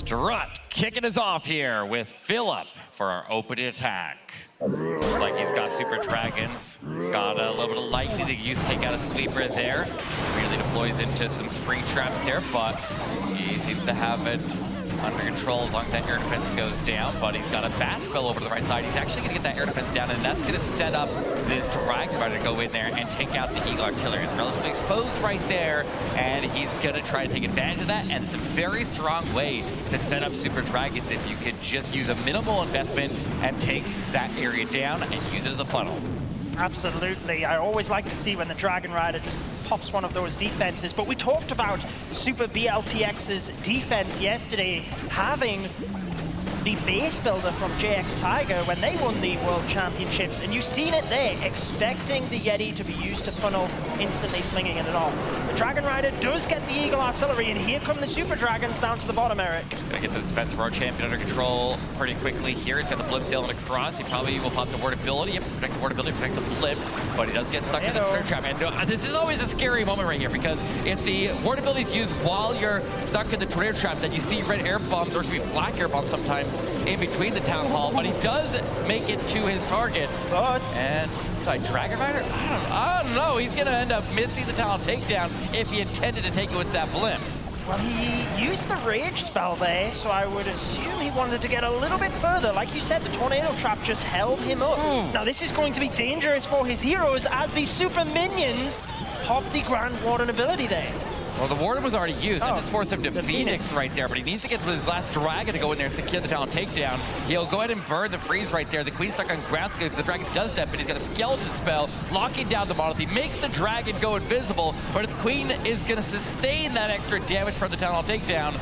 Strut kicking us off here with Philip for our opening attack. Looks like he's got Super Dragons. Got a little bit of lightning that he used to take out a sweeper there. Immediately deploys into some spring traps there, but he seems to have it under control as long as that air defense goes down. But he's got a bat spell over to the right side. He's actually going to get that air defense down, and that's going to set up this Dragon Rider to go in there and take out the Eagle Artillery. It's relatively exposed right there, and he's going to try to take advantage of that. And it's a very strong way to set up Super Dragons if you could just use a minimal investment and take that area down and use it as a funnel. Absolutely. I always like to see when the Dragon Rider just pops one of those defenses. But we talked about Super B.L.T.X's defense yesterday, having the base builder from JX Tiger when they won the World Championships. And you've seen it there, expecting the Yeti to be used to funnel, instantly flinging it all. The Dragon Rider does get the Eagle Artillery, and here come the Super Dragons down to the bottom, Eric. Just gonna get the defensive World Champion under control pretty quickly here. He's got the blimp sailing across. He probably will pop the ward ability. Yep, protect the ward ability, protect the blimp, but he does get stuck in the Tornado Trap. And this is always a scary moment right here, because if the ward ability is used while you're stuck in the Tornado Trap, then you see red air bombs, or excuse me, black air bombs sometimes in between the Town Hall, but he does make it to his target. And side Dragon Rider, I don't know. He's gonna end up missing the Town Hall takedown if he intended to take it with that blimp. Well, he used the Rage spell there, so I would assume he wanted to get a little bit further. Like you said, the Tornado Trap just held him up. Now, this is going to be dangerous for his heroes as the Super Minions pop the Grand Warden ability there. Well, the Warden was already used. That just forced him to Phoenix right there, but he needs to get to his last Dragon to go in there and secure the Talon takedown. He'll go ahead and burn the freeze right there. The Queen's stuck on grass because the Dragon does step in. He's got a skeleton spell, locking down the Monolith. He makes the Dragon go invisible, but his Queen is going to sustain that extra damage from the Talon takedown.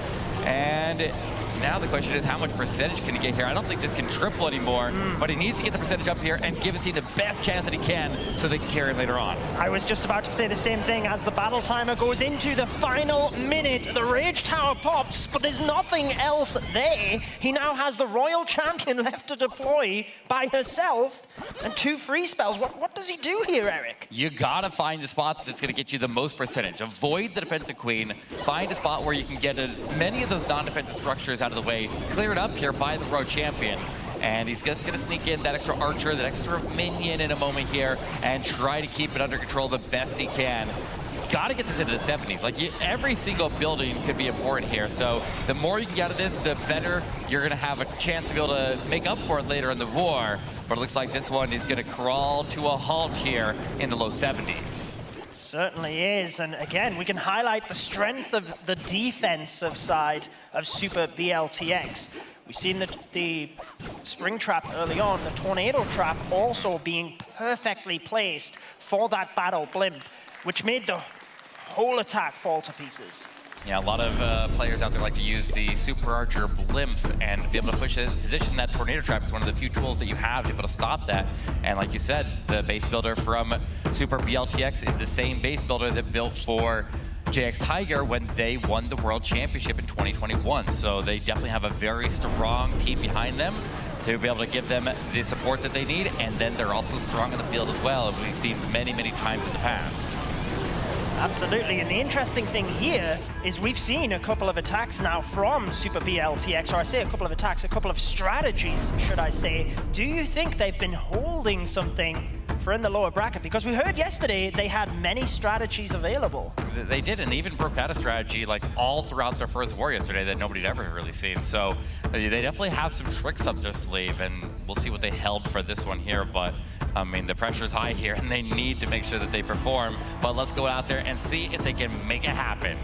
And now the question is, how much percentage can he get here? I don't think this can triple anymore, but he needs to get the percentage up here and give his team the best chance that he can so they can carry him later on. I was just about to say the same thing as the battle timer goes into the final minute. The Rage Tower pops, but there's nothing else there. He now has the Royal Champion left to deploy by herself and 2 free spells. What does he do here, Eric? You gotta find the spot that's gonna get you the most percentage. Avoid the defensive Queen. Find a spot where you can get as many of those non-defensive structures out of the way. Clear it up here by the Royal Champion. And he's just gonna sneak in that extra archer, that extra minion in a moment here, and try to keep it under control the best he can. Got to get this into the 70s. Like, every single building could be important here. So the more you can get out of this, the better you're going to have a chance to be able to make up for it later in the war. But it looks like this one is going to crawl to a halt here in the low 70s. Certainly is, and again, we can highlight the strength of the defensive side of Super B.L.T.X. We've seen the Spring Trap early on, the Tornado Trap also being perfectly placed for that Battle Blimp, which made the whole attack fall to pieces. Yeah, a lot of players out there like to use the Super Archer blimps and be able to push it in position. That Tornado Trap is one of the few tools that you have to be able to stop that. And like you said, the base builder from Super B.L.T.X is the same base builder that built for JX Tiger when they won the World Championship in 2021. So they definitely have a very strong team behind them to be able to give them the support that they need. And then they're also strong in the field as well, as we've seen many, many times in the past. Absolutely, and the interesting thing here is we've seen a couple of attacks now from Super B.L.T.X, or I say a couple of attacks, a couple of strategies, should I say. Do you think they've been holding something for in the lower bracket? Because we heard yesterday they had many strategies available. They did, and they even broke out a strategy like all throughout their first war yesterday that nobody had ever really seen. So they definitely have some tricks up their sleeve, and we'll see what they held for this one here. But I mean, the pressure's high here, and they need to make sure that they perform. But let's go out there and see if they can make it happen.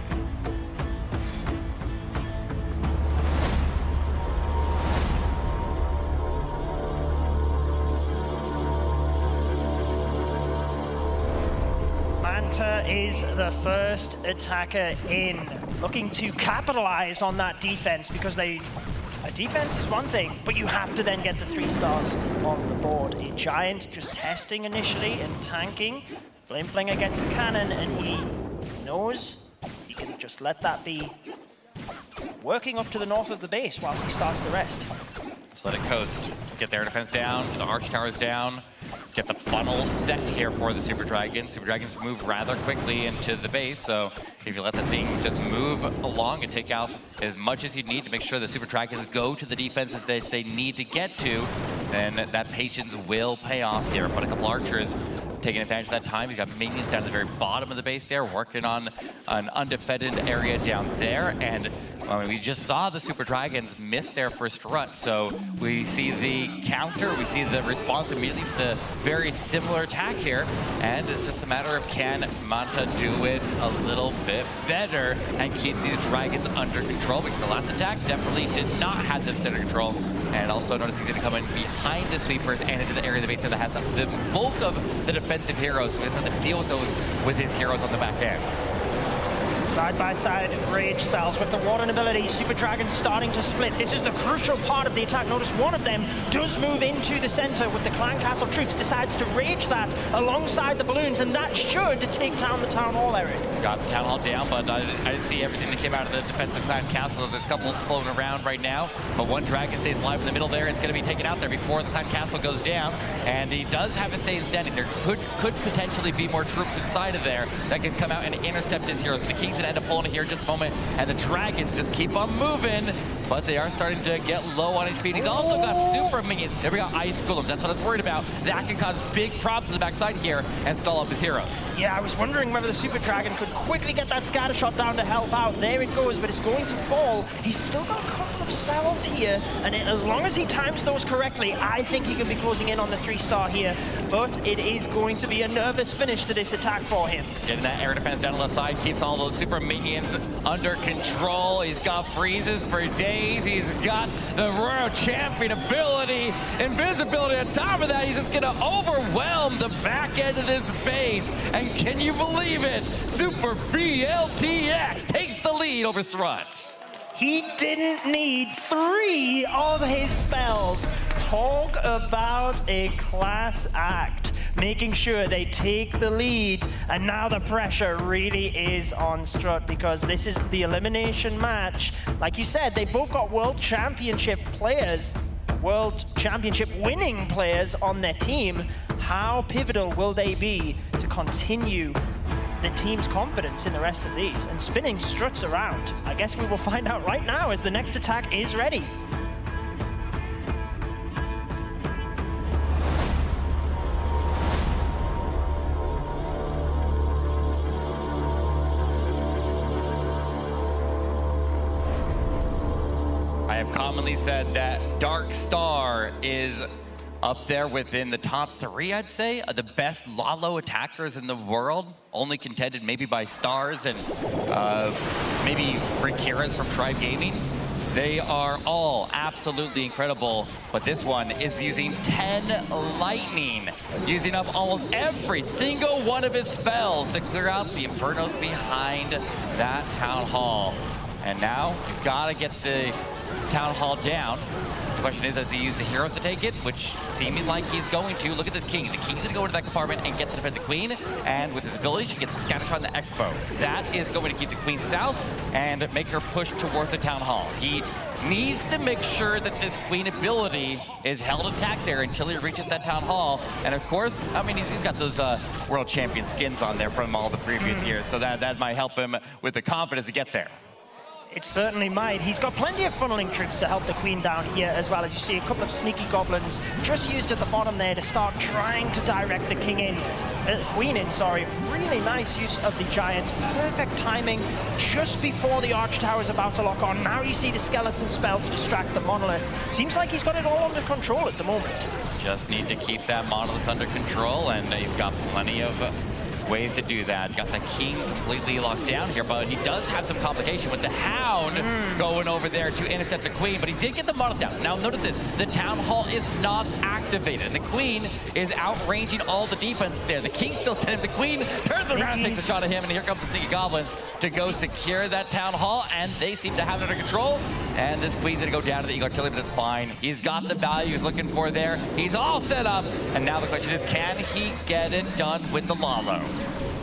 Manta is the first attacker in, looking to capitalize on that defense, because a defense is one thing, but you have to then get the 3 stars on the board. A Giant just testing initially and tanking. Flame Fling against the cannon, and he knows he can just let that be working up to the north of the base whilst he starts the rest. Just let it coast. Just get their defense down, the Arch Tower's down. get the funnel set here for the Super Dragons. Super Dragons move rather quickly into the base, so if you let the thing just move along and take out as much as you need to make sure the Super Dragons go to the defenses that they need to get to, then that patience will pay off here. But a couple archers taking advantage of that time. He's got minions down at the very bottom of the base there, working on an undefended area down there. And we just saw the Super Dragons miss there for Strut. So we see the counter, we see the response immediately with the very similar attack here. And it's just a matter of can Manta do it a little bit better and keep these dragons under control, because the last attack definitely did not have them under control. And also notice he's going to come in behind the sweepers and into the area of the base there that has the bulk of the defensive heroes, so he doesn't have to deal with those with his heroes on the back end. Side-by-side rage spells with the Warden ability. Super Dragon's starting to split. This is the crucial part of the attack. Notice one of them does move into the center with the Clan Castle troops, decides to rage that alongside the balloons, and that should take down the Town Hall, Eric. Got the Town Hall down, but I didn't see everything that came out of the defensive Clan Castle. There's a couple floating around right now, but one dragon stays alive in the middle there. It's going to be taken out there before the Clan Castle goes down, and he does have a stay standing. There could potentially be more troops inside of there that can come out and intercept his heroes. The Kings end up pulling it here in just a moment, and the dragons just keep on moving, but they are starting to get low on HP. And he's also got super minions. There we go, ice golems. That's what I was worried about. That can cause big problems on the backside here and stall up his heroes. Yeah, I was wondering whether the Super Dragon could quickly get that scatter shot down to help out. There it goes, but it's going to fall. He's still got a couple of spells here, and as long as he times those correctly, I think he could be closing in on the 3-star here. But it is going to be a nervous finish to this attack for him. Getting that air defense down the left side, keeps all those super minions under control. He's got freezes for days. He's got the Royal Champion ability, invisibility. On top of that, he's just gonna overwhelm the back end of this base. And can you believe it? Super B.L.T.X takes the lead over Strut. He didn't need 3 of his spells. Talk about a class act, making sure they take the lead, and now the pressure really is on Strut, because this is the elimination match. Like you said, they've both got World Championship players, World Championship winning players on their team. How pivotal will they be to continue the team's confidence in the rest of these and spinning Struts around? I guess we will find out right now as the next attack is ready. I have commonly said that Dark Star is up there within the top 3, I'd say, of the best Lalo attackers in the world. Only contended maybe by Stars and maybe Rakira's from Tribe Gaming. They are all absolutely incredible, but this one is using 10 lightning, using up almost every single one of his spells to clear out the Infernos behind that Town Hall. And now he's got to get the Town Hall down. The question is, does he use the heroes to take it? Which seeming like he's going to. Look at this king. The king's gonna go into that compartment and get the defensive queen. And with his ability, she gets the scatter shot in the expo. That is going to keep the queen south and make her push towards the Town Hall. He needs to make sure that this queen ability is held intact there until he reaches that Town Hall. And of course, I mean, he's got those world champion skins on there from all the previous years. So that might help him with the confidence to get there. It certainly might. He's got plenty of funneling troops to help the queen down here, as well as you see a couple of sneaky goblins just used at the bottom there to start trying to direct the queen in, sorry. Really nice use of the giants. Perfect timing just before the arch tower is about to lock on. Now you see the skeleton spell to distract the monolith. Seems like he's got it all under control at the moment. Just need to keep that monolith under control, and he's got plenty of ways to do that. Got the king completely locked down here, but he does have some complication with the hound going over there to intercept the queen, but he did get the monolith down. Now notice this, the Town Hall is not activated, and the queen is outranging all the defenses there. The king still standing, the queen turns around and takes a shot at him, and here comes the sneaky goblins to go secure that Town Hall, and they seem to have it under control. And this queen's gonna go down to the Eagle Artillery, but that's fine. He's got the value he's looking for there. He's all set up, and now the question is, can he get it done with the Lalo?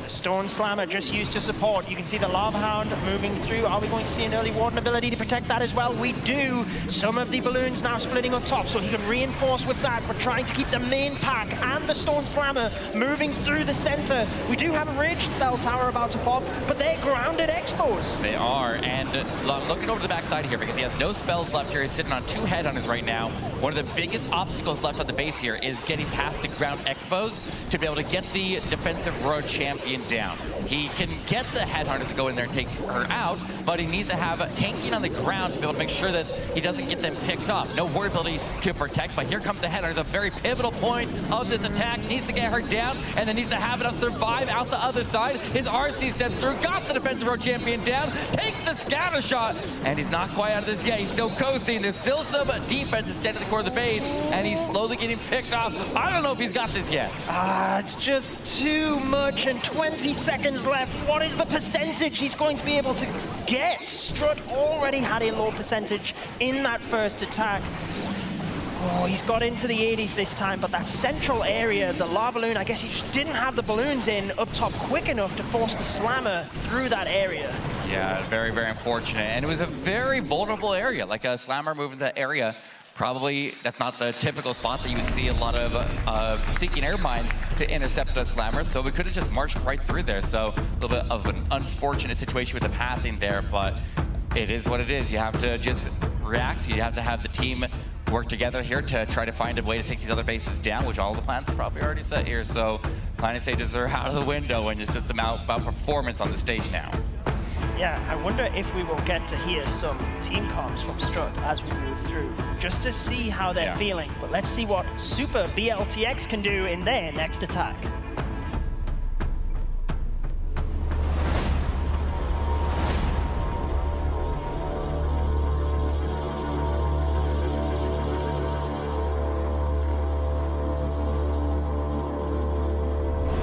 Stone Slammer just used to support. You can see the Lava Hound moving through. Are we going to see an early Warden ability to protect that as well? We do. Some of the balloons now splitting up top, so he can reinforce with that. We're trying to keep the main pack and the Stone Slammer moving through the center. We do have a Ridge Bell Tower about to pop, but they're grounded Expos. They are, and I'm looking over the backside here because he has no spells left here. He's sitting on 2 headhunters right now. One of the biggest obstacles left on the base here is getting past the ground Expos to be able to get the defensive road champion down. He can get the headhunters to go in there and take her out, but he needs to have tanking on the ground to be able to make sure that he doesn't get them picked off. No ward ability to protect, but here comes the headhunters, a very pivotal point of this attack. Needs to get her down, and then needs to have enough survive out the other side. His RC steps through, got the defensive road champion down, takes the scatter shot, and he's not quite out of this yet. He's still coasting. There's still some defense instead of the core of the base, and he's slowly getting picked off. I don't know if he's got this yet. It's just too much, and 20 seconds left. What is the percentage he's going to be able to get? Strut already had a low percentage in that first attack. Oh, he's got into the 80s this time, but that central area, the lava balloon, I guess he just didn't have the balloons in up top quick enough to force the Slammer through that area. Yeah, very, very unfortunate. And it was a very vulnerable area, like a Slammer moving that area. Probably that's not the typical spot that you would see a lot of seeking air mines to intercept a Slammer, so we could have just marched right through there. So a little bit of an unfortunate situation with the pathing there, but it is what it is. You have to just react. You have to have the team work together here to try to find a way to take these other bases down, which all the plans are probably already set here. So planning stages are out of the window, and it's just about performance on the stage now. Yeah, I wonder if we will get to hear some team comms from Strut as we move through, just to see how they're feeling. But let's see what Super B.L.T.X can do in their next attack.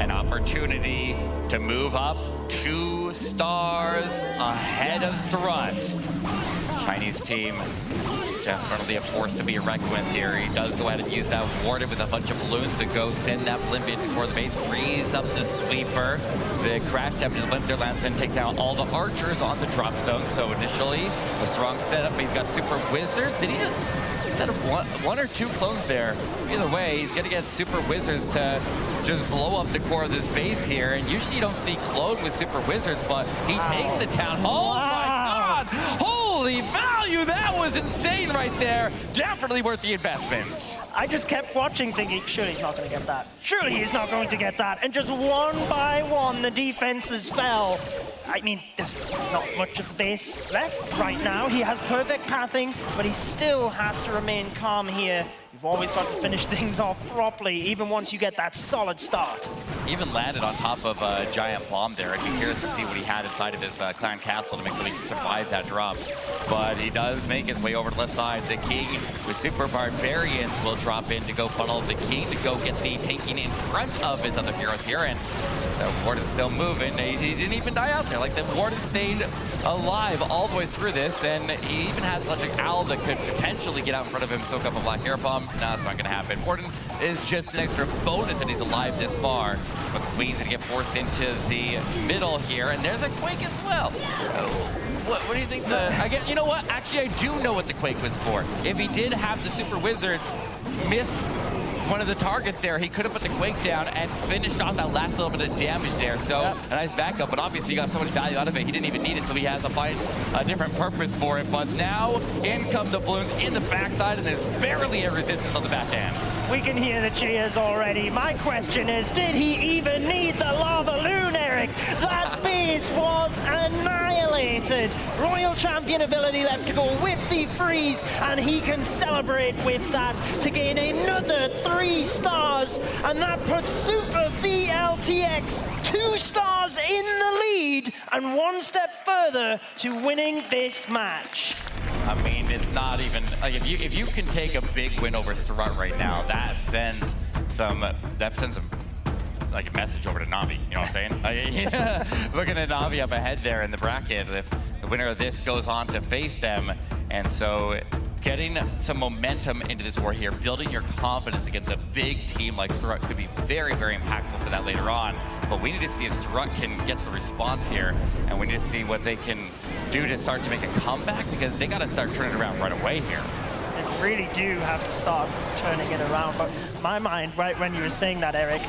An opportunity to move up 2 stars ahead of Strut. Chinese team definitely a force to be reckoned with here. He does go ahead and use that warded with a bunch of balloons to go send that blimp in before the base, frees up the sweeper. The crash damage the blimp there lands and takes out all the archers on the drop zone. So initially a strong setup, but he's got Super Wizard. Did he just set up one or 2 clones there? Either way, he's gonna get Super Wizards to just blow up the core of this base here. And usually you don't see clone with Super Wizards, but he takes the town. Oh my God! Holy value! That was insane right there. Definitely worth the investment. I just kept watching thinking, surely he's not going to get that. Surely he's not going to get that. And just one by one, the defenses fell. I mean, there's not much of the base left right now. He has perfect pathing, but he still has to remain calm here. You've always got to finish things off properly, even once you get that solid start. Even landed on top of a giant bomb there. I'd be curious to see what he had inside of his clan castle to make sure he can survive that drop. But he does make his way over to the left side. The king with Super Barbarians will drop in to go funnel the king to go get the tanking in front of his other heroes here. And the warden's still moving. He didn't even die out there. Like, the warden stayed alive all the way through this. And he even has Electric Owl that could potentially get out in front of him, soak up a Black Air Bomb. No, that's not going to happen. Warden is just an extra bonus that he's alive this far. But the Queen's going to get forced into the middle here. And there's a Quake as well. What do you think you know what? Actually, I do know what the Quake was for. If he did have the Super Wizards miss one of the targets there, he could have put the Quake down and finished off that last little bit of damage there. So a nice backup, but obviously he got so much value out of it, he didn't even need it, so he has to find a different purpose for it. But now in come the balloons in the backside, and there's barely a resistance on the back end. We can hear the cheers already. My question is, did he even need the lava balloon, Eric? That base was annihilated. Royal Champion ability left to go with the freeze, and he can celebrate with that to gain another 3 stars, and that puts Super B.L.T.X 2 stars in the lead and 1 step further to winning this match. I mean, it's not even like if you can take a big win over Strut right now, that sends some like a message over to Navi. You know what I'm saying? Looking at Navi up ahead there in the bracket, if the winner of this goes on to face them, and so getting some momentum into this war here, building your confidence against a big team like Strut could be very, very impactful for that later on. But we need to see if Strut can get the response here, and we need to see what they can do to start to make a comeback, because they got to start turning around right away here. They really do have to start turning it around. But my mind, right when you were saying that, Eric,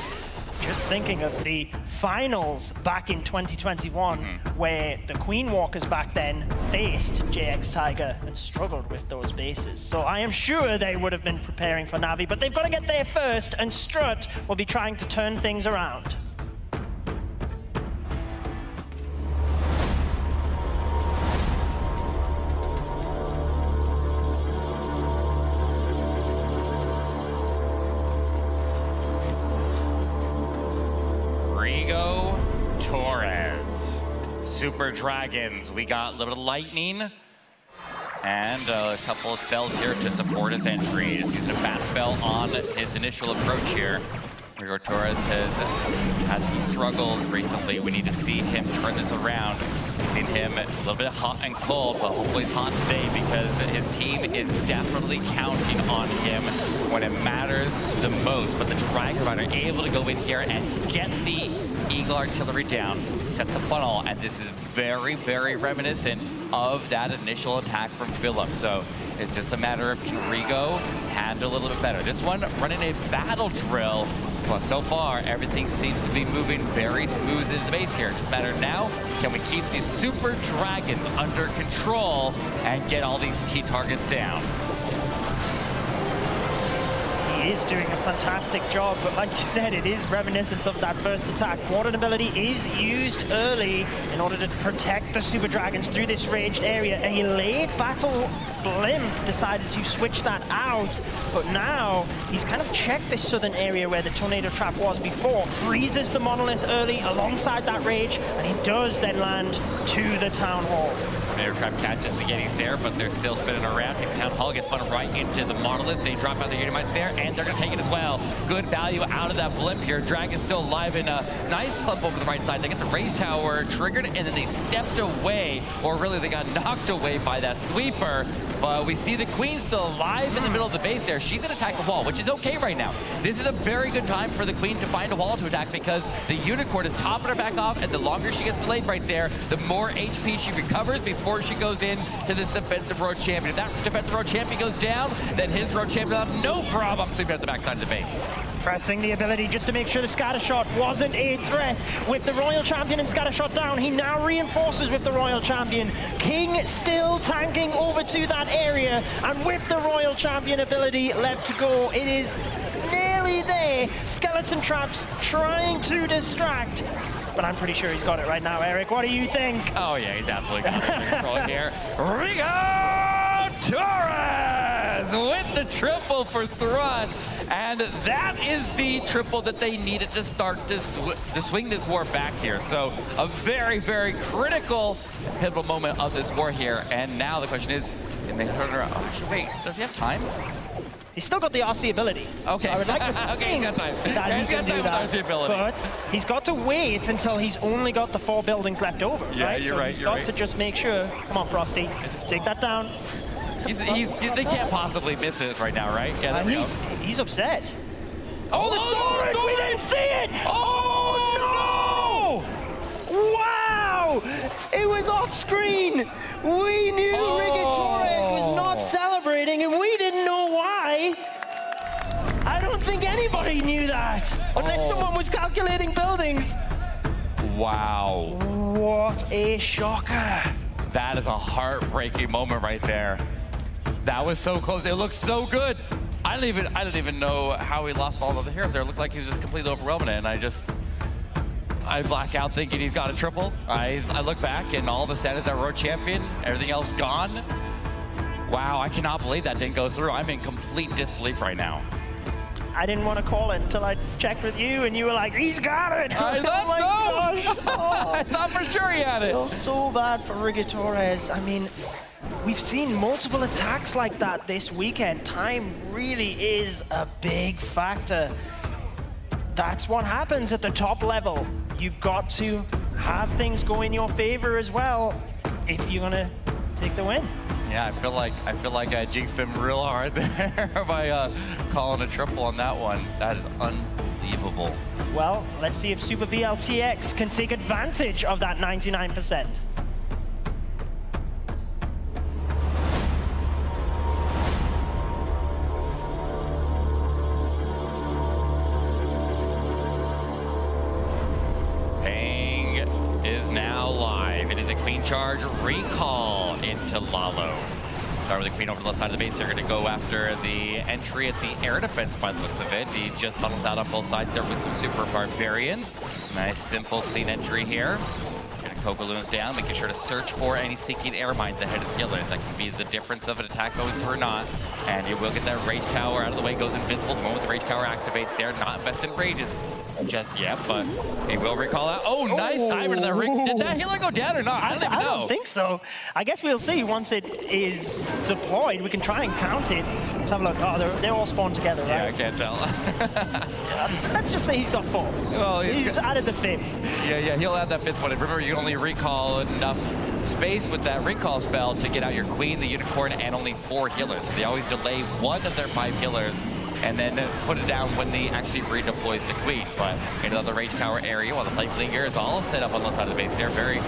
just thinking of the finals back in 2021, where the Queen Walkers back then faced JX Tiger and struggled with those bases. So I am sure they would have been preparing for Na'Vi, but they've got to get there first, and Strut will be trying to turn things around. Super Dragons. We got a little bit of lightning and a couple of spells here to support his entry. He's using a bat spell on his initial approach here. Rigo Torres has had some struggles recently. We need to see him turn this around. We've seen him a little bit hot and cold, but hopefully he's hot today, because his team is definitely counting on him when it matters the most. But the Dragon Rider able to go in here and get the Eagle Artillery down, set the funnel, and this is very, very reminiscent of that initial attack from Philip. So it's just a matter of, can Rigo handle a little bit better? This one running a battle drill. Well, so far, everything seems to be moving very smooth in the base here. It's just a matter now, can we keep these Super Dragons under control and get all these key targets down? He is doing a fantastic job, but like you said, it is reminiscent of that first attack. Warden ability is used early in order to protect the Super Dragons through this raged area. A late battle blimp decided to switch that out, but now he's kind of checked this southern area where the tornado trap was before, freezes the monolith early alongside that rage, and he does then land to the town hall. Tornado trap catches the Yetis there, but they're still spinning around. The town hall gets spun right into the monolith. They drop out the Yeti mites there, and they're going to take it as well. Good value out of that blimp here. Dragon's still alive in a nice clump over the right side. They get the rage tower triggered, and then they stepped away, or really they got knocked away by that sweeper. But we see the Queen still alive in the middle of the base there. She's going to attack the wall, which is okay right now. This is a very good time for the Queen to find a wall to attack, because the Unicorn is topping her back off, and the longer she gets delayed right there, the more HP she recovers before she goes in to this defensive road champion. If that defensive road champion goes down, then his road champion will have no problem sweeping at the backside of the base. Pressing the ability just to make sure the scatter shot wasn't a threat. With the Royal Champion and scatter shot down, he now reinforces with the Royal Champion. King still tanking over to that area, and with the Royal Champion ability left to go, it is nearly there. Skeleton traps trying to distract, but I'm pretty sure he's got it right now. Eric, what do you think? Oh yeah, he's absolutely got it. Control here. Rigo Torres with the triple for Strut. And that is the triple that they needed to start to swing this war back here. So a very, very critical, pivotal moment of this war here. And now the question is, can they turn around? Oh, actually, wait, does he have time? He's still got the RC ability. Okay. So I would like to okay, he's got time. That he's got time with RC ability. But he's got to wait until he's only got the 4 buildings left over, yeah, right? You're so right, he's got to just make sure. Come on, Frosty, just take that down. They can't possibly miss this right now, right? Yeah, he's upset. Oh, the storage! We didn't see it! Oh, no! Wow! It was off screen! We knew Rigo Torres was not celebrating, and we didn't know why. I don't think anybody knew that, unless someone was calculating buildings. Wow. What a shocker. That is a heartbreaking moment right there. That was so close. It looked so good. I don't even know how he lost all of the heroes there. It looked like he was just completely overwhelming it, and I black out thinking he's got a triple. I look back, and all of a sudden, that road champion, everything else gone. Wow, I cannot believe that didn't go through. I'm in complete disbelief right now. I didn't want to call it until I checked with you, and you were like, he's got it. I thought so. Oh. I thought for sure he had it. I feel so bad for Rigo Torres. I mean, we've seen multiple attacks like that this weekend. Time really is a big factor. That's what happens at the top level. You've got to have things go in your favor as well if you're gonna take the win. Yeah, I feel like I jinxed him real hard there by calling a triple on that one. That is unbelievable. Well, let's see if Super B.L.T.X can take advantage of that 99%. Is now live. It is a Queen Charge recall into Lalo. Start with the Queen over the left side of the base. They're going to go after the entry at the air defense by the looks of it. He just funnels out on both sides there with some Super Barbarians. Nice, simple, clean entry here. Getting Cogaloons down, making sure to search for any sinking air mines ahead of the killers. That can be the difference of an attack going through or not. And you will get that Rage Tower out of the way, goes invincible. The moment the Rage Tower activates there, not invested in Rages just yet, but he will recall out. Oh, nice timer to that ring. Did that healer go down or not? I don't even know. I don't think so. I guess we'll see once it is deployed. We can try and count it. Let's have a look. Oh, they're all spawned together, right? Yeah, I can't tell. Let's just say he's got 4. Well, he's added the 5th. Yeah, he'll add that 5th one. And remember, you can only recall enough space with that recall spell to get out your Queen, the Unicorn, and only 4 healers. So they always delay one of their 5 healers and then put it down when they actually redeploys the Queen. But into the Rage Tower area, while the Flame Flinger is all set up on the side of the base there. Very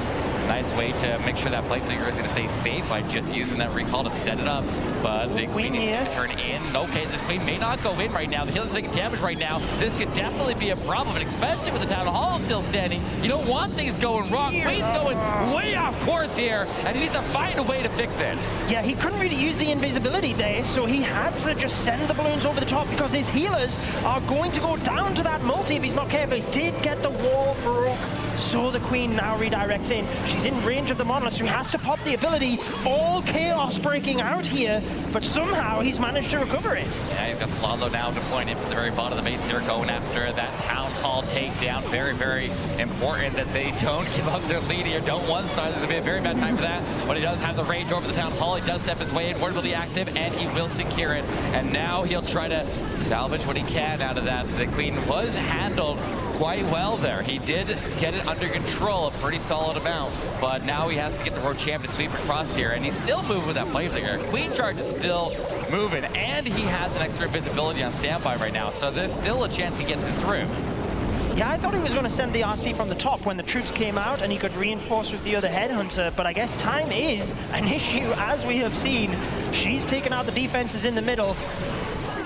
nice way to make sure that Flame Flinger is going to stay safe by just using that recall to set it up. But the Queen needs to turn in. Okay, this Queen may not go in right now. The healer's taking damage right now. This could definitely be a problem, and especially with the Town Hall still standing. You don't want things going wrong. Queen's going way off course here, and he needs to find a way to fix it. Yeah, he couldn't really use the invisibility there, so he had to just send the balloons over the top because his healers are going to go down to that multi if he's not careful. He did get the wall broke, so the Queen now redirects in. She's in range of the Monolith, so he has to pop the ability. All chaos breaking out here, but somehow he's managed to recover it. Yeah, he's got Lalo now deploying in from the very bottom of the base here, going after that Town Hall takedown. Very, very important that they don't give up their lead here. Don't one-star. This is going to be a very bad time for that. But he does have the range over the Town Hall. He does step his way in. Ward will be active, and he will secure it. And now he'll try to salvage what he can out of that. The Queen was handled quite well there. He did get it under control, a pretty solid amount, but now he has to get the World Champion sweep across here, and he's still moving with that Flame Flinger. Queen Charge is still moving, and he has an extra invisibility on standby right now, so there's still a chance he gets this through. Yeah, I thought he was going to send the RC from the top when the troops came out and he could reinforce with the other Headhunter, but I guess time is an issue, as we have seen. She's taken out the defenses in the middle.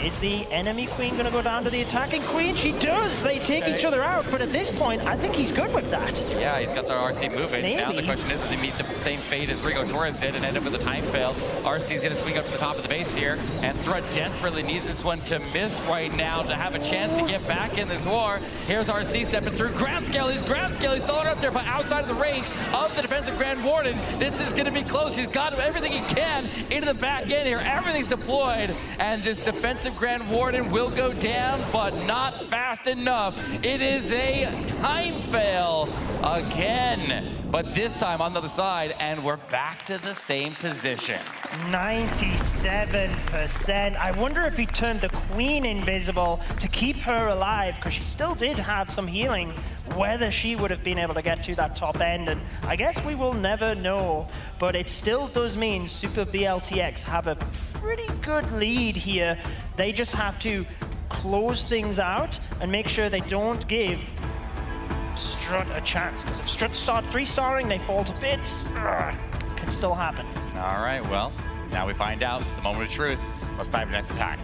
Is the enemy Queen going to go down to the attacking Queen? She does! They take each other out, but at this point, I think he's good with that. Yeah, he's got the RC moving. Maybe. Now the question is, does he meet the same fate as Rigo Torres did and end up with a time fail? RC's going to swing up to the top of the base here, and Strut desperately needs this one to miss right now to have a chance to get back in this war. Here's RC stepping through. Ground scale, he's throwing it up there, but outside of the range of the defensive Grand Warden. This is going to be close. He's got everything he can into the back end here. Everything's deployed, and this defensive Grand Warden will go down, but not fast enough. It is a time fail again, but this time on the other side, and we're back to the same position. 97%. I wonder if he turned the Queen invisible to keep her alive, because she still did have some healing, whether she would have been able to get to that top end, and I guess we will never know, but it still does mean Super B.L.T.X have a pretty good lead here. They just have to close things out and make sure they don't give Strut a chance, because if Strut start 3-starring, they fall to bits. Can still happen. All right, well, now we find out the moment of truth. Let's dive into the next attack.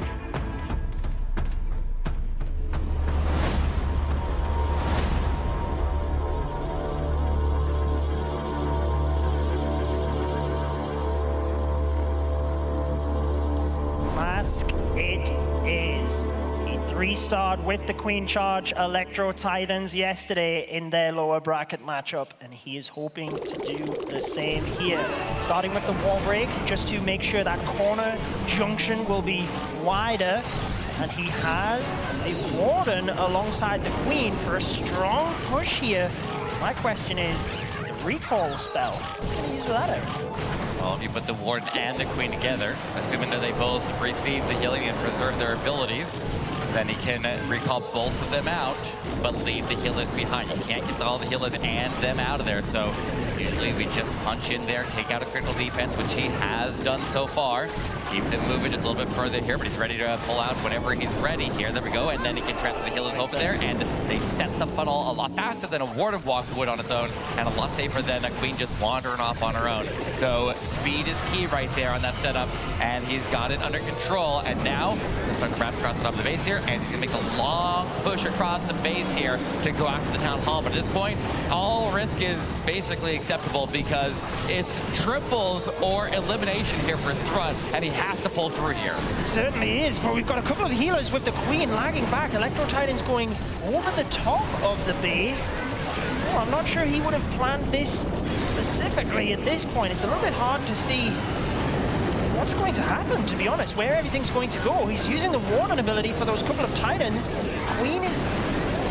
Mask it is. He 3-starred with the Queen Charge Electro Titans yesterday in their lower bracket matchup, and he is hoping to do the same here. Starting with the wall break, just to make sure that corner junction will be wider, and he has a Warden alongside the Queen for a strong push here. My question is, the recall spell, what's he going to use with that, Eric? Well, if you put the Warden and the Queen together, assuming that they both receive the healing and preserve their abilities, then he can recall both of them out, but leave the healers behind. You can't get all the healers and them out of there, so usually we just punch in there, take out a critical defense, which he has done so far. Keeps it moving just a little bit further here, but he's ready to pull out whenever he's ready here. There we go, and then he can transfer the healers over there, and they set the funnel a lot faster than a Warden walk would on its own, and a lot safer than a Queen just wandering off on her own. So speed is key right there on that setup, and he's got it under control, and now he'll start to wrap across the top of the base here, and he's gonna make a long push across the base here to go after the Town Hall. But at this point, all risk is basically acceptable because it's triples or elimination here for Strut, and he has to pull through here. It certainly is, but we've got a couple of healers with the Queen lagging back. Electro Titan's going over the top of the base. Oh, I'm not sure he would have planned this specifically at this point. It's a little bit hard to see what's going to happen, to be honest, where everything's going to go. He's using the Warden ability for those couple of Titans. Queen is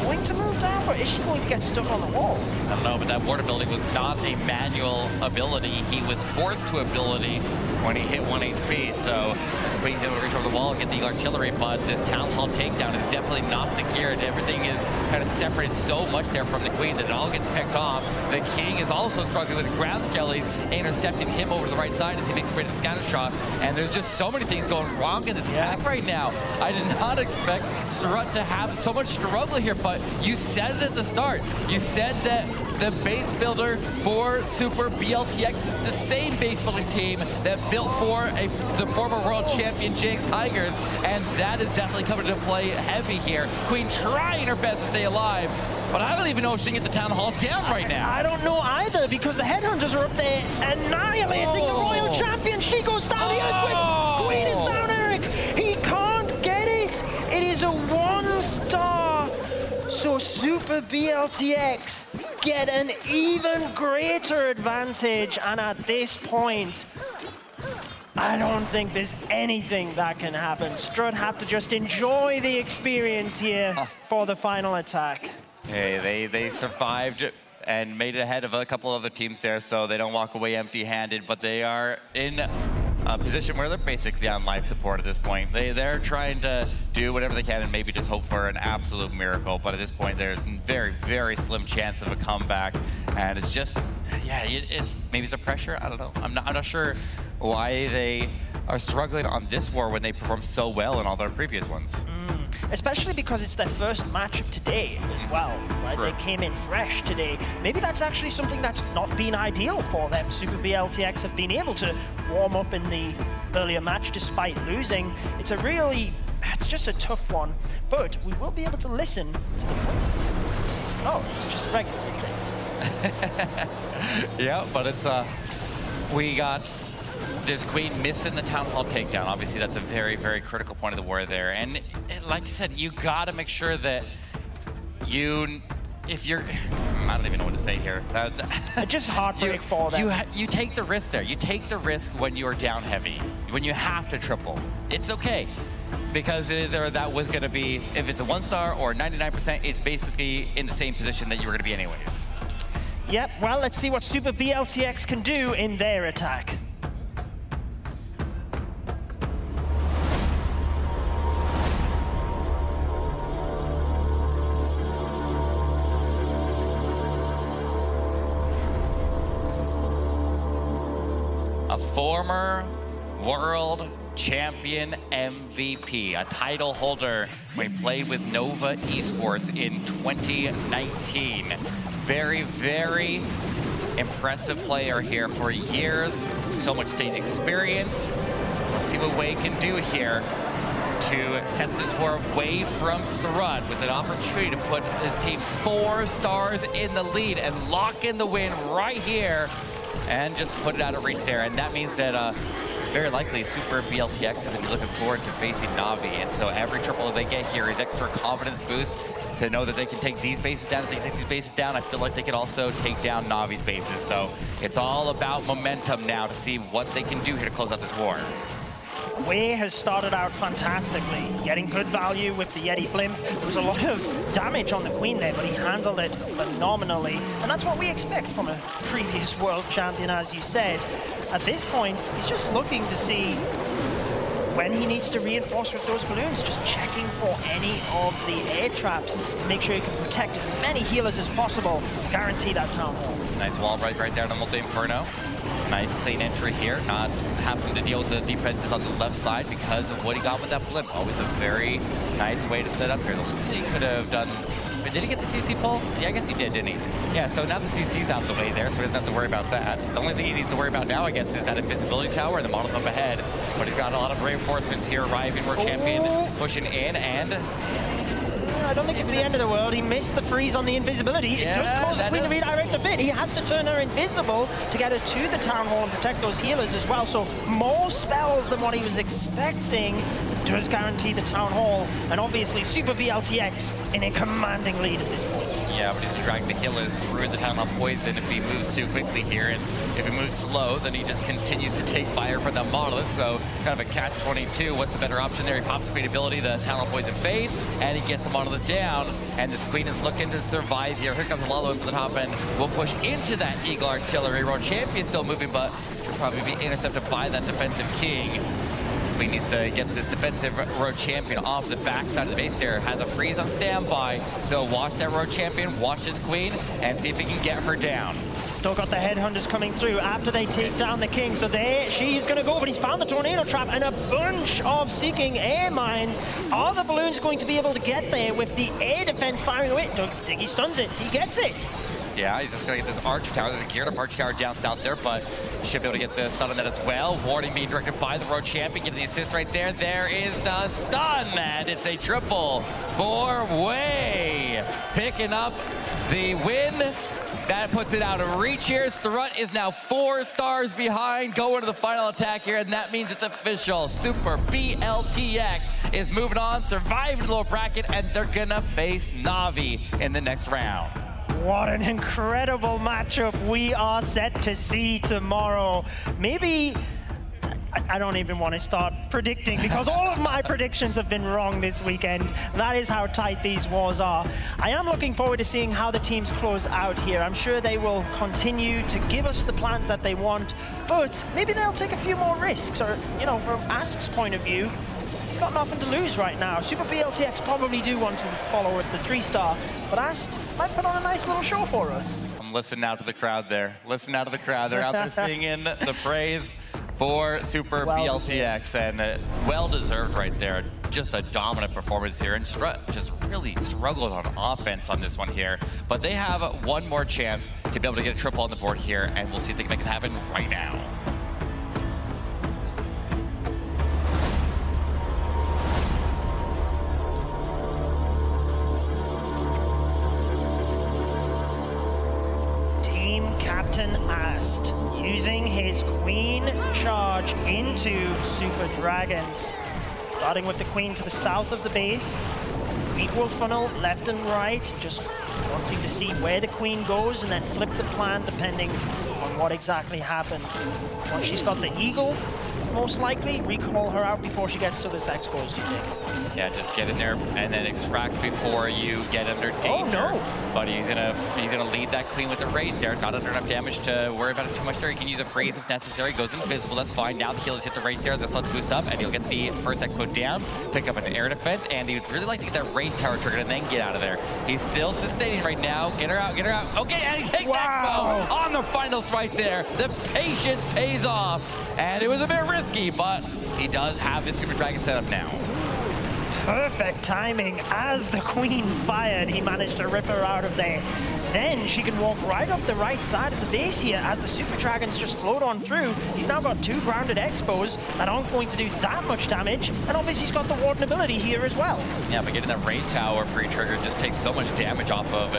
going to move down, but is she going to get stuck on the wall? I don't know, but that Ward ability was not a manual ability. He was forced to ability when he hit 1 HP, so this Queen's able to reach over the wall and get the artillery, but this Town Hall takedown is definitely not secured. Everything is kind of separated so much there from the Queen that it all gets picked off. The King is also struggling with ground skellies, intercepting him over to the right side as he makes his way to the scatter shot, and there's just so many things going wrong in this attack right now. I did not expect Strut to have so much struggle here, but you said it at the start. You said that the base builder for Super B.L.T.X is the same base building team that built for the former world champion Jinx Tigers, and that is definitely coming into play heavy here. Queen trying her best to stay alive, but I don't even know if she can get the Town Hall down right now. I don't know either, because the Headhunters are up there annihilating the Royal Champion. She goes down, the other switch. Queen is down, Eric. He can't get it. It is a 1-star. So Super B.L.T.X get an even greater advantage, and at this point, I don't think there's anything that can happen. Strut have to just enjoy the experience here for the final attack. Hey, they survived and made it ahead of a couple other teams there, so they don't walk away empty-handed, but they are in a position where they're basically on life support at this point. They're trying to do whatever they can and maybe just hope for an absolute miracle, but at this point there's a very, very slim chance of a comeback, and it's just, yeah, maybe it's a pressure, I don't know. I'm not sure why they are struggling on this war when they performed so well in all their previous ones. Especially because it's their first match of today as well, right? True. They came in fresh today. Maybe that's actually something that's not been ideal for them. Super B.L.T.X have been able to warm up in the earlier match despite losing. It's just a tough one, but we will be able to listen to the voices. Oh, it's just regular. Yeah, but it's, we got this Queen missing the Town Hall takedown. Obviously, that's a very, very critical point of the war there. And like I said, you gotta make sure that if you're, I don't even know what to say here. It's just heartbreak for them. You take the risk there. You take the risk when you're down heavy, when you have to triple. It's okay. Because that was gonna be, if it's a 1-star or 99%, it's basically in the same position that you were gonna be anyways. Yep, well, let's see what Super B.L.T.X can do in their attack. A former world champion MVP, a title holder when he played with Nova Esports in 2019. Very, very impressive player here for years. So much stage experience. Let's see what Wei can do here to set this war away from Strut with an opportunity to put his team 4 stars in the lead and lock in the win right here and just put it out of reach there. And that means that very likely Super B.L.T.X is going to be looking forward to facing Na'Vi. And so every triple they get here is extra confidence boost to know that they can take these bases down. If they can take these bases down, I feel like they can also take down Na'Vi's bases. So it's all about momentum now to see what they can do here to close out this war. Wei has started out fantastically, getting good value with the Yeti Blimp. There was a lot of damage on the Queen there, but he handled it phenomenally. And that's what we expect from a previous world champion, as you said. at this point, he's just looking to see when he needs to reinforce with those balloons, just checking for any of the air traps to make sure he can protect as many healers as possible, guarantee that Town Hall. Nice wall right there on the multi-inferno. Nice clean entry here, not having to deal with the defenses on the left side because of what he got with that blimp. Always a very nice way to set up here. The only thing he could have done, did he get the CC pull? Yeah, I guess he did, didn't he? Yeah, so now the CC's out the way there, so he doesn't have to worry about that. The only thing he needs to worry about now, I guess, is that invisibility tower and the model up ahead. But he's got a lot of reinforcements here arriving. World champion pushing in, and I don't think it's the end of the world. He missed the freeze on the invisibility. Yeah, it does cause the Queen to redirect a bit. He has to turn her invisible to get her to the Town Hall and protect those healers as well. So more spells than what he was expecting. Does guarantee the Town Hall, and obviously Super B.L.T.X in a commanding lead at this point. Yeah, but he's dragging the healers through the Town Hall poison if he moves too quickly here, and if he moves slow, then he just continues to take fire from the monolith. So kind of a catch-22. What's the better option there? He pops the Queen ability, the Town Hall poison fades, and he gets the monolith down, and this Queen is looking to survive here. Here comes Lalo in for the top end. We'll push into that Eagle Artillery. World champion still moving, but should probably be intercepted by that defensive King. He needs to get this defensive road champion off the backside of the base there. Has a freeze on standby. So watch that road champion, watch his Queen, and see if he can get her down. Still got the headhunters coming through after they take down the King. So there she's going to go, but he's found the tornado trap and a bunch of seeking air mines. Are the balloons going to be able to get there with the air defense firing away? Don't think he stuns it. He gets it. Yeah, he's just going to get this Archer Tower. There's a geared up Archer Tower down south there, but he should be able to get the stun on that as well. Warning being directed by the road champion. Getting the assist right there. There is the stun, and it's a triple for Wei. Picking up the win. That puts it out of reach here. Strut is now 4 stars behind, going to the final attack here, and that means it's official. Super B.L.T.X is moving on, surviving the lower bracket, and they're gonna face Na'Vi in the next round. What an incredible matchup we are set to see tomorrow. Maybe, I don't even want to start predicting because all of my predictions have been wrong this weekend. That is how tight these wars are. I am looking forward to seeing how the teams close out here. I'm sure they will continue to give us the plans that they want, but maybe they'll take a few more risks, or, you know, from Ask's point of view, he's got nothing to lose right now. Super B.L.T.X probably do want to follow with the 3-star, but Ast might put on a nice little show for us. I'm listening out to the crowd there. Listen out to the crowd. They're out there singing the praise for Super B.L.T.X, and well-deserved right there. Just a dominant performance here, and Strut just really struggled on offense on this one here. But they have one more chance to be able to get a triple on the board here, and we'll see if they can make it happen right now. Captain Ast using his Queen charge into Super Dragons. Starting with the Queen to the south of the base. Equal funnel left and right, just wanting to see where the Queen goes and then flip the plan depending on what exactly happens. Once she's got the Eagle, most likely recall her out before she gets to this exposed, you think? Yeah, just get in there and then extract before you get under danger. Oh, no. But he's gonna lead that Queen with the rage there. Not under enough damage to worry about it too much there. He can use a freeze if necessary. Goes invisible, that's fine. Now the healers hit the rage there. They'll start to boost up, and he'll get the first expo down, pick up an air defense, and he would really like to get that rage tower triggered and then get out of there. He's still sustaining right now. Get her out, get her out. Okay, and he takes the expo on the finals right there. The patience pays off, and it was a bit risky, but he does have his Super Dragon set up now. Perfect timing. As the Queen fired, he managed to rip her out of there. Then she can walk right up the right side of the base here as the Super Dragons just float on through. He's now got 2 grounded expos that aren't going to do that much damage, and obviously he's got the Warden ability here as well. Yeah, but getting that range tower pre-triggered just takes so much damage off of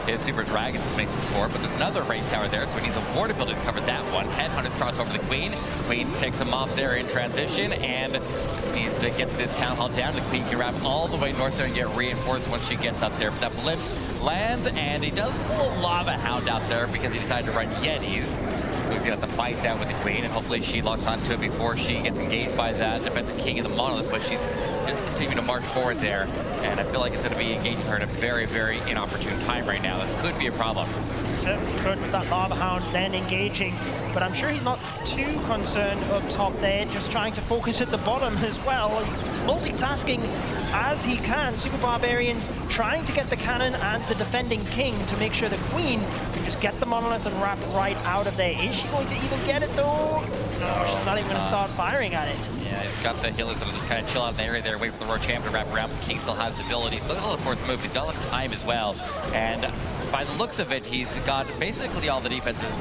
his Super Dragons. This makes him poor, but there's another range tower there, so he needs a Warden ability to cover that one. Headhunters cross over the Queen. Queen picks him off there in transition, and just needs to get this Town Hall down. The Queen can wrap all the way north there and get reinforced once she gets up there. But that blimp lands, and he does pull a Lava Hound out there because he decided to run Yetis. So he's gonna have to fight that with the Queen, and hopefully she locks onto it before she gets engaged by that defensive King of the Monolith. But she's just continue to march forward there. And I feel like it's going to be engaging her at a very, very inopportune time right now. That could be a problem. Certainly could with that Lava Hound then engaging, but I'm sure he's not too concerned up top there, just trying to focus at the bottom as well. He's multitasking as he can. Super Barbarians trying to get the cannon and the defending king to make sure the queen can just get the monolith and wrap right out of there. Is she going to even get it though? No, she's not even going to start firing at it. Yeah, he's got the healers that'll just kind of chill out in the area there, wait for the Road Champ to wrap around. The king still has the ability, still got a little force move. He's got a lot of time as well. And by the looks of it, he's got basically all the defenses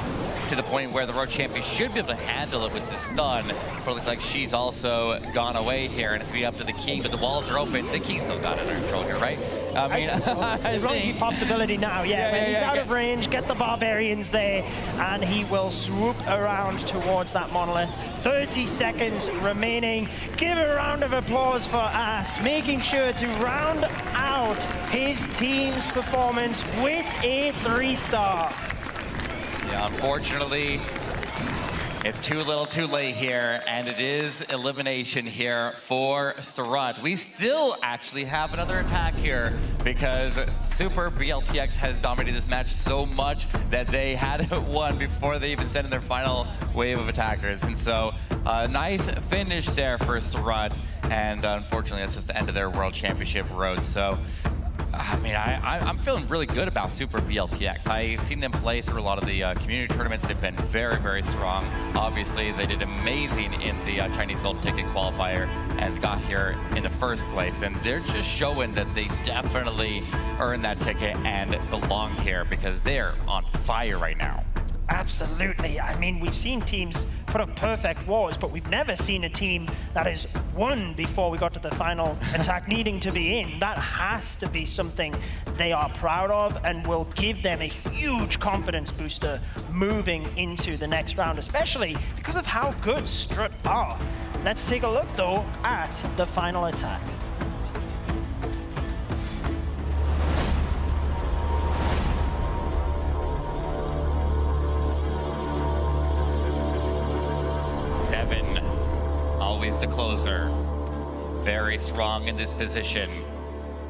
to the point where the Road Champion should be able to handle it with the stun. But it looks like she's also gone away here, and it's going to be up to the king, but the walls are open. The king still got it under control here, right? I mean, as long as he pops ability now, when he's out of range, get the Barbarians there, and he will swoop around towards that monolith. 30 seconds remaining. Give a round of applause for Ast, making sure to round out his team's performance with a 3-star. Yeah, unfortunately, it's too little too late here, and it is elimination here for Strut. We still actually have another attack here because Super B.L.T.X has dominated this match so much that they had it won before they even sent in their final wave of attackers. And so, nice finish there for Strut, and unfortunately, that's just the end of their World Championship road. So, I mean, I'm feeling really good about Super B.L.T.X. I've seen them play through a lot of the community tournaments. They've been very, very strong. Obviously, they did amazing in the Chinese Golden Ticket qualifier and got here in the first place. And they're just showing that they definitely earned that ticket and belong here because they're on fire right now. Absolutely. I mean, we've seen teams put up perfect wars, but we've never seen a team that has won before we got to the final attack needing to be in. That has to be something they are proud of and will give them a huge confidence booster moving into the next round, especially because of how good Strut are. Let's take a look, though, at the final attack. Seven, always the closer. Very strong in this position.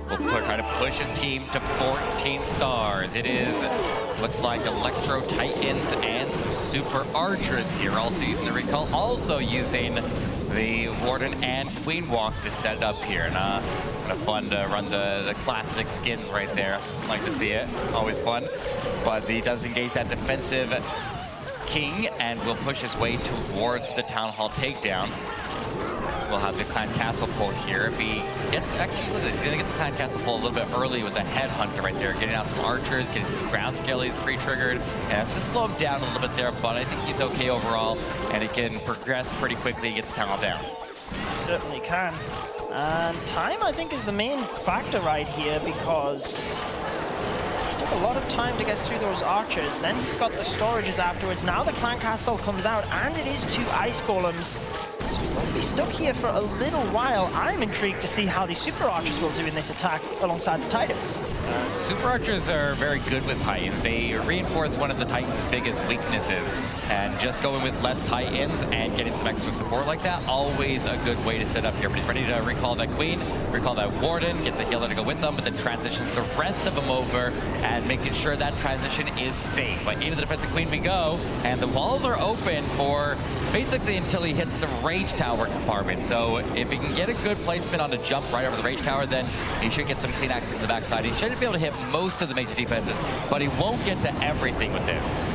Will try to push his team to 14 stars. It is, looks like Electro Titans and some Super Archers here. Also using the recall, also using the Warden and Queen Walk to set it up here. And kind of fun to run the classic skins right there. Like to see it, always fun. But he does engage that defensive king and will push his way towards the Town Hall takedown. We'll have the Clan Castle pull here. If he gets, actually look at this, he's gonna get the Clan Castle pull a little bit early with the Headhunter right there, getting out some archers, getting some ground skellies pre-triggered, and it's gonna slow him down a little bit there, but I think he's okay overall, and he can progress pretty quickly, gets Town Hall down. Certainly can. And time, I think, is the main factor right here because a lot of time to get through those archers. Then he's got the storages afterwards. Now the Clan Castle comes out, and it is 2 ice golems. So he's going to be stuck here for a little while. I'm intrigued to see how the Super Archers will do in this attack alongside the Titans. Super Archers are very good with Titans. They reinforce one of the Titans' biggest weaknesses. And just going with less Titans and getting some extra support like that, always a good way to set up here. But he's ready to recall that Queen, recall that Warden, gets a healer to go with them, but then transitions the rest of them over and making sure that transition is safe. But into the defensive Queen we go, and the walls are open for basically until he hits the Rage Tower compartment. So if he can get a good placement on the jump right over the Rage Tower, then he should get some clean access to the backside. He shouldn't be able to hit most of the major defenses, but he won't get to everything with this.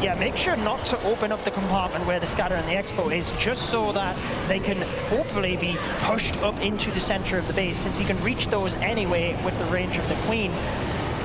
Yeah, make sure not to open up the compartment where the Scatter and the Expo is, just so that they can hopefully be pushed up into the center of the base, since he can reach those anyway with the range of the Queen.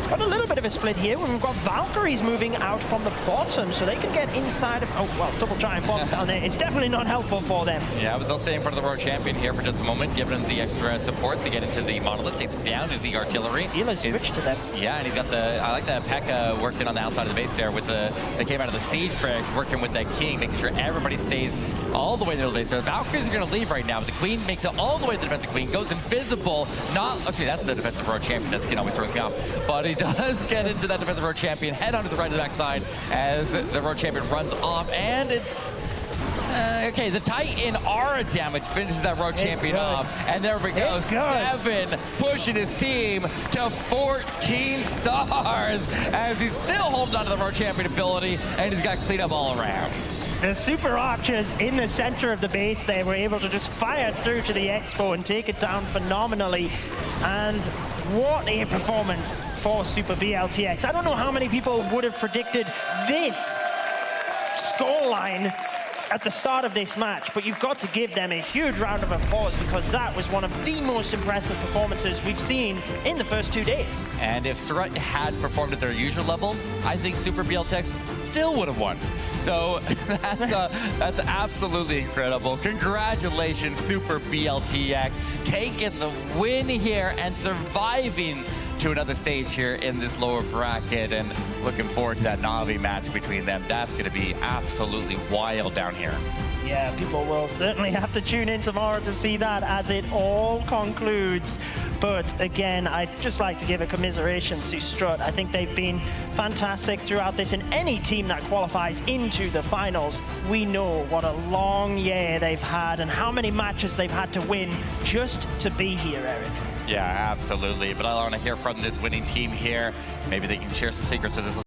Got a little bit of a split here. We've got Valkyries moving out from the bottom, so they can get inside of... Oh, well, double giant bombs down there. It's definitely not helpful for them. Yeah, but they'll stay in front of the World Champion here for just a moment, giving him the extra support to get into the Monolith, takes him down into the artillery. Healer's switched to them. Yeah, and he's got the... I like that P.E.K.K.A. working on the outside of the base there with the... They came out of the Siege Barracks, working with that King, making sure everybody stays all the way to the base there. The Valkyries are going to leave right now, but the Queen makes it all the way to the defensive Queen, goes invisible. Not... Actually, that's the defensive World Champion. That skin always throws me off. But he does get into that defensive Road Champion, head on to the right of the backside as the Road Champion runs off, and it's Okay, the Titan aura damage finishes that road champion off. And there we go, 7 pushing his team to 14 stars as he's still holding on to the road champion ability, and he's got cleanup all around. The super archers in the center of the base, they were able to just fire through to the Expo and take it down phenomenally. And what a performance for Super B.L.T.X. I don't know how many people would have predicted this scoreline at the start of this match, but you've got to give them a huge round of applause because that was one of the most impressive performances we've seen in the first 2 days. And if Strut had performed at their usual level, I think Super B.L.T.X still would have won. So that's absolutely incredible. Congratulations, Super B.L.T.X, taking the win here and surviving to another stage here in this lower bracket, and looking forward to that Na'Vi match between them. That's going to be absolutely wild down here. Yeah, people will certainly have to tune in tomorrow to see that as it all concludes. But again, I'd just like to give a commiseration to Strut. I think they've been fantastic throughout this, and any team that qualifies into the finals, we know what a long year they've had and how many matches they've had to win just to be here, Eric. Yeah, absolutely. But I want to hear from this winning team here. Maybe they can share some secrets with us.